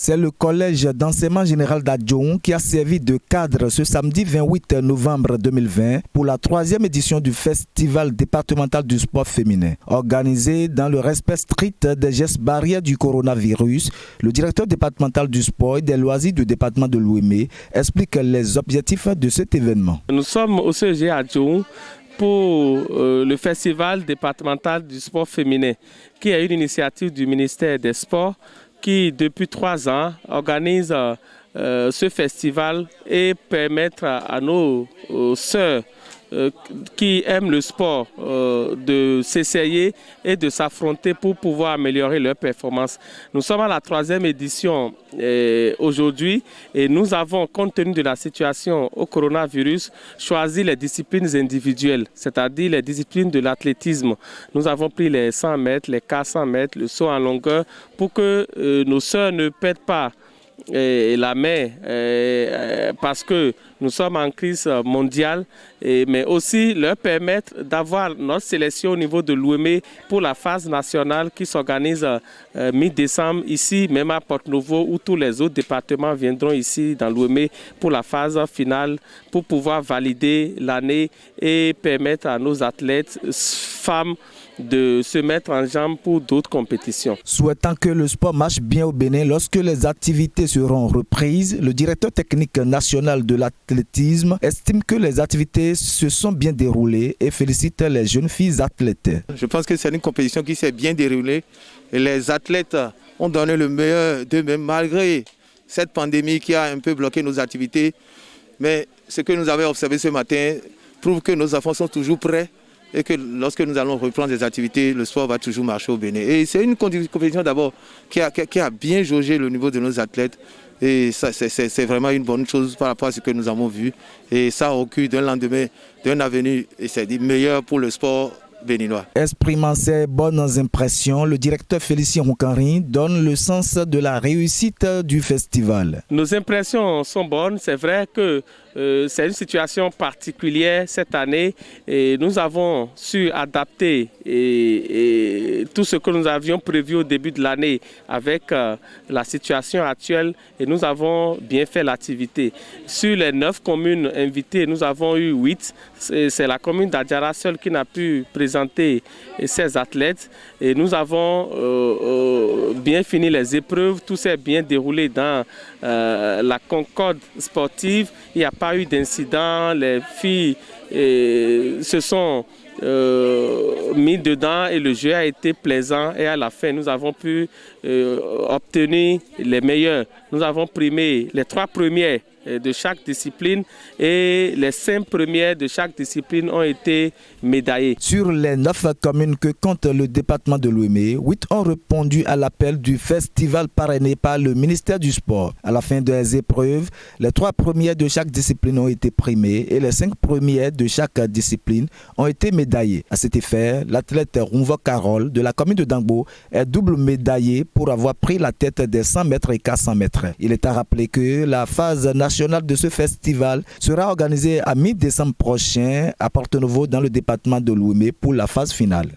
C'est le collège d'enseignement général d'Adjoun qui a servi de cadre ce samedi 28 novembre 2020 pour la 3e édition du Festival départemental du sport féminin. Organisé dans le respect strict des gestes barrières du coronavirus, le directeur départemental du sport et des loisirs du département de l'Ouémé explique les objectifs de cet événement. Nous sommes au CEG Adjoun pour le Festival départemental du sport féminin, qui est une initiative du ministère des Sports qui, depuis 3 ans, organise ce festival et permettre à nos sœurs qui aiment le sport de s'essayer et de s'affronter pour pouvoir améliorer leur performance. Nous sommes à la 3e édition aujourd'hui et nous avons, compte tenu de la situation au coronavirus, choisi les disciplines individuelles, c'est-à-dire les disciplines de l'athlétisme. Nous avons pris les 100 mètres, les 400 mètres, le saut en longueur pour que nos sœurs ne perdent pas la main parce que nous sommes en crise mondiale, mais aussi leur permettre d'avoir notre sélection au niveau de l'Ouémé pour la phase nationale qui s'organise mi-décembre ici, même à Porte-Novo, où tous les autres départements viendront ici dans l'Ouémé pour la phase finale, pour pouvoir valider l'année et permettre à nos athlètes femmes de se mettre en jambe pour d'autres compétitions. Souhaitant que le sport marche bien au Bénin lorsque les activités seront reprises, le directeur technique national de l'athlétisme estime que les activités se sont bien déroulées et félicite les jeunes filles athlètes. Je pense que c'est une compétition qui s'est bien déroulée et les athlètes ont donné le meilleur d'eux-mêmes malgré cette pandémie qui a un peu bloqué nos activités. Mais ce que nous avons observé ce matin prouve que nos enfants sont toujours prêts et que lorsque nous allons reprendre les activités, le sport va toujours marcher au Bénin. Et c'est une compétition d'abord qui a bien jaugé le niveau de nos athlètes. Et ça, c'est vraiment une bonne chose par rapport à ce que nous avons vu. Et ça augure d'un lendemain, d'un avenir, et c'est meilleur pour le sport béninois. Exprimant ses bonnes impressions, le directeur Félicien Roukanri donne le sens de la réussite du festival. Nos impressions sont bonnes. C'est vrai que c'est une situation particulière cette année et nous avons su adapter tout ce que nous avions prévu au début de l'année avec la situation actuelle et nous avons bien fait l'activité. Sur les 9 communes invitées, nous avons eu 8. C'est la commune d'Adjara seule qui n'a pu présenter ses athlètes et nous avons bien fini les épreuves. Tout s'est bien déroulé dans la concorde sportive. Il n'y a pas eu d'incident, les filles se sont mis dedans et le jeu a été plaisant et à la fin nous avons pu obtenir les meilleurs. Nous avons primé les 3 premiers de chaque discipline et les 5 premières de chaque discipline ont été médaillées. Sur les 9 communes que compte le département de l'Ouémé, 8 ont répondu à l'appel du festival parrainé par le ministère du Sport. À la fin des épreuves, les 3 premières de chaque discipline ont été primées et les 5 premières de chaque discipline ont été médaillées. À cet effet, l'athlète Rumvo Carole de la commune de Dangbo est double médaillé pour avoir pris la tête des 100 mètres et 400 mètres. Il est à rappeler que la phase nationale de ce festival sera organisée à mi-décembre prochain à Porte-Novo dans le département de l'Ouémé pour la phase finale.